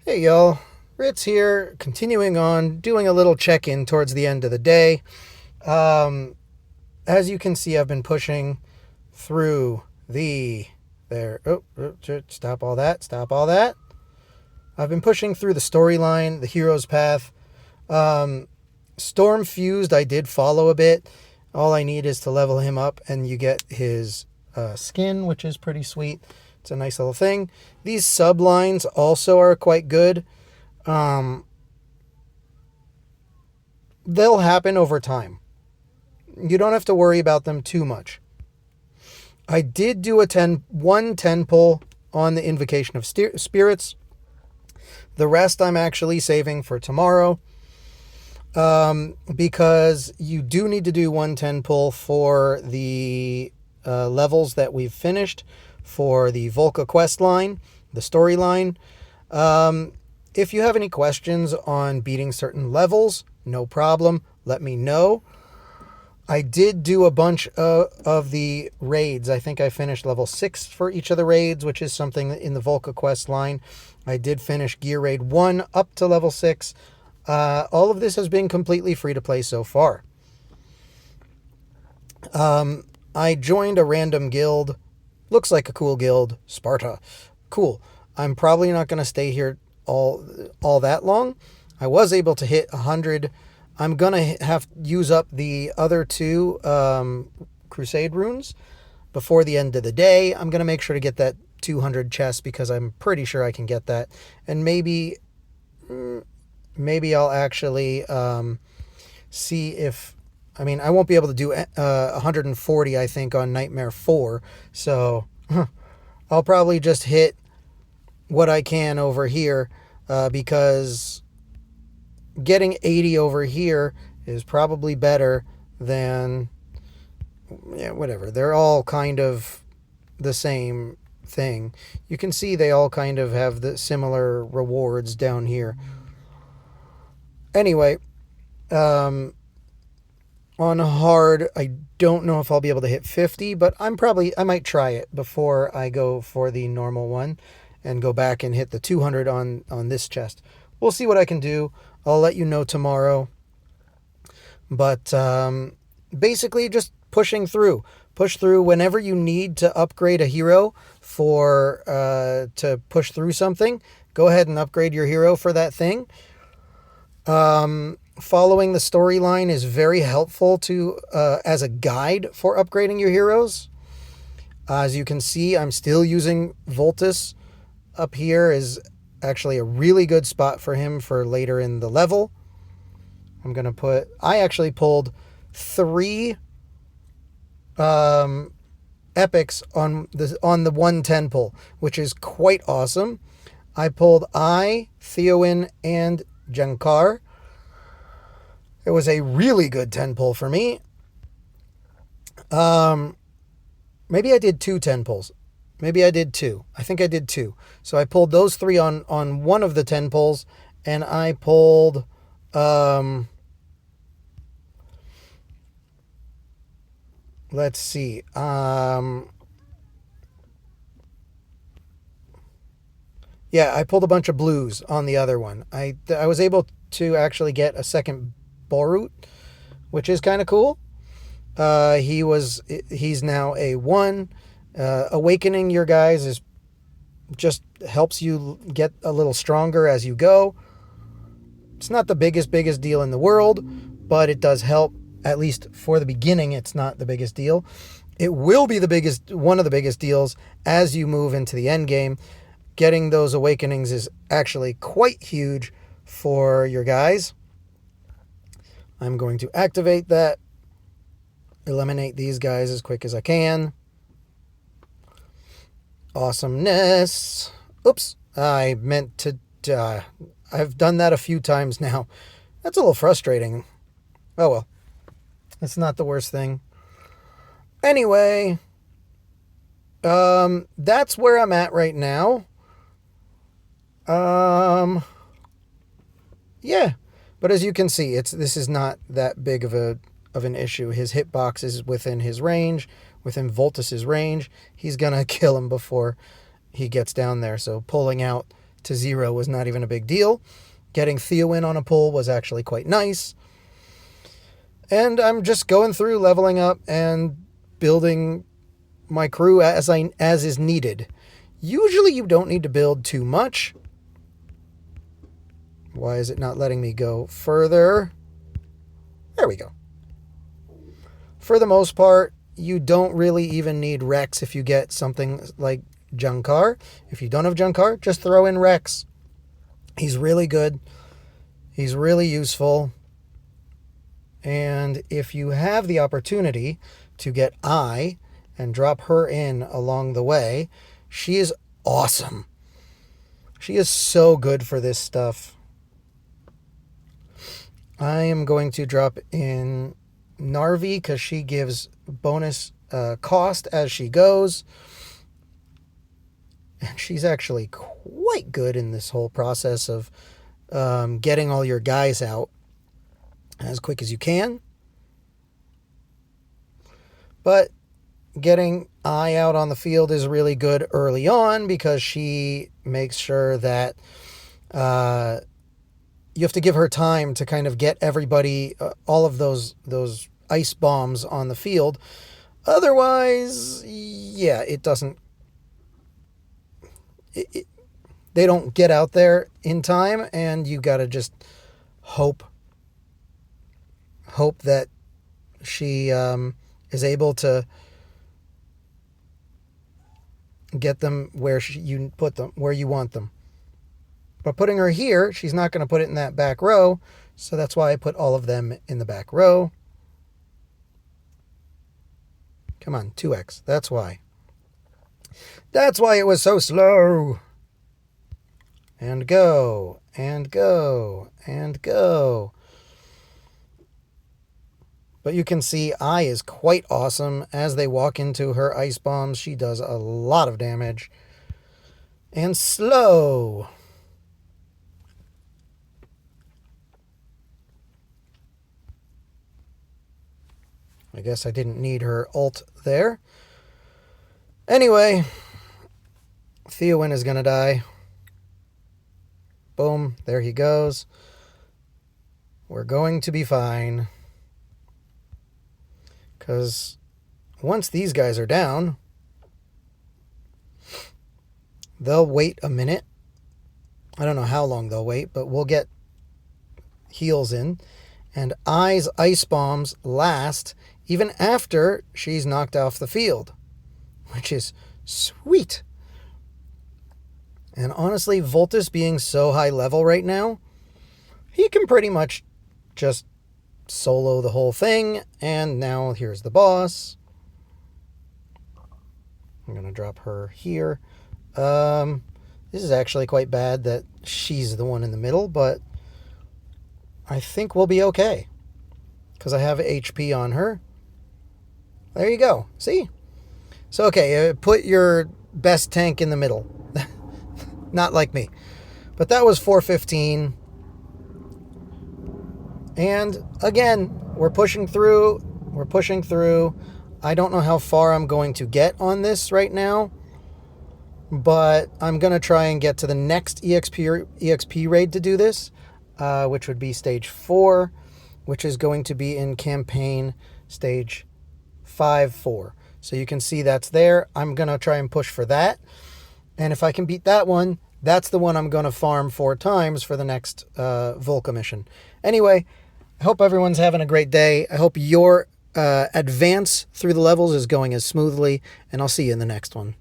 Hey y'all, Ritz here, continuing on, doing a little check-in towards the end of the day. Um, as you can see, I've been pushing through stop all that, stop all that. I've been pushing through the storyline, the hero's path. Storm Fused, I did follow a bit. All I need is to level him up and you get his skin, which is pretty sweet. It's a nice little thing. These sublines also are quite good. They'll happen over time. You don't have to worry about them too much. I did do a 10 pull on the Invocation of Spirits. The rest I'm actually saving for tomorrow. Because you do need to do 110 pull for the levels that we've finished for the Volca quest line, the storyline. If you have any questions on beating certain levels, no problem. Let me know. I did do a bunch of the raids. I think I finished level 6 for each of the raids, which is something in the Volca quest line. I did finish Gear Raid 1 up to level 6. All of this has been completely free to play so far. I joined a random guild. Looks like a cool guild. Sparta. Cool. I'm probably not going to stay here all that long. I was able to hit 100. I'm going to have to use up the other two Crusade runes before the end of the day. I'm going to make sure to get that 200 chest because I'm pretty sure I can get that. And maybe I'll actually see if... I won't be able to do 140, I think, on Nightmare 4. So I'll probably just hit what I can over here because getting 80 over here is probably better than... Yeah, whatever. They're all kind of the same thing. You can see they all kind of have the similar rewards down here. Anyway, on hard, I don't know if I'll be able to hit 50, but I might try it before I go for the normal one and go back and hit the 200 on this chest. We'll see what I can do. I'll let you know tomorrow. But basically just pushing through. Push through whenever you need to upgrade a hero for to push through something. Go ahead and upgrade your hero for that thing. Following the storyline is very helpful to as a guide for upgrading your heroes. As you can see, I'm still using Voltus. Up here is actually a really good spot for him for later in the level. I actually pulled 3 epics on the 110 pull, which is quite awesome. I pulled Theowen, and Jankar. It was a really good 10 pull for me. Maybe I did 2 10 pulls. Maybe I did 2. I think I did 2. So I pulled those 3 on one of the 10 pulls, and I pulled let's see. Yeah, I pulled a bunch of blues on the other one. I was able to actually get a second Borut, which is kind of cool. He's now a 1. Awakening your guys is just helps you get a little stronger as you go. It's not the biggest deal in the world, but it does help. At least for the beginning, it's not the biggest deal. It will be one of the biggest deals as you move into the end game. Getting those awakenings is actually quite huge for your guys. I'm going to activate that. Eliminate these guys as quick as I can. Awesomeness. Oops. I meant to... I've done that a few times now. That's a little frustrating. Oh well. It's not the worst thing. Anyway. That's where I'm at right now. Yeah. But as you can see, this is not that big of an issue. His hitbox is within his range, within Voltus's range. He's gonna kill him before he gets down there. So pulling out to 0 was not even a big deal. Getting Theowin on a pull was actually quite nice. And I'm just going through leveling up and building my crew as is needed. Usually you don't need to build too much. Why is it not letting me go further? There we go. For the most part, you don't really even need Rex if you get something like Junkar. If you don't have Junkar, just throw in Rex. He's really good. He's really useful. And if you have the opportunity to get Ai and drop her in along the way, she is awesome. She is so good for this stuff. I am going to drop in Narvi because she gives bonus cost as she goes. And she's actually quite good in this whole process of getting all your guys out as quick as you can. But getting Ai out on the field is really good early on because she makes sure that you have to give her time to kind of get everybody, all of those ice bombs on the field. Otherwise, yeah, it doesn't... they don't get out there in time, and you got to just hope that she is able to get them where you put them, where you want them. But putting her here, she's not going to put it in that back row, so that's why I put all of them in the back row. Come on, 2x. That's why. That's why it was so slow. And go, and go, and go. But you can see Ai is quite awesome. As they walk into her ice bombs, she does a lot of damage. And slow. I guess I didn't need her ult there. Anyway, Theowin is going to die. Boom, there he goes. We're going to be fine. Because once these guys are down, they'll wait a minute. I don't know how long they'll wait, but we'll get heals in. And Ai's ice bombs last even after she's knocked off the field, which is sweet. And honestly, Voltus being so high level right now, he can pretty much just solo the whole thing. And now here's the boss. I'm going to drop her here. This is actually quite bad that she's the one in the middle, but I think we'll be okay because I have HP on her. There you go. See? So, okay, put your best tank in the middle. Not like me. But that was 415. And again, we're pushing through. We're pushing through. I don't know how far I'm going to get on this right now, but I'm going to try and get to the next EXP raid to do this, which would be stage 4, which is going to be in campaign stage 5-4. So you can see that's there. I'm going to try and push for that. And if I can beat that one, that's the one I'm going to farm 4 times for the next Volca mission. Anyway, I hope everyone's having a great day. I hope your advance through the levels is going as smoothly, and I'll see you in the next one.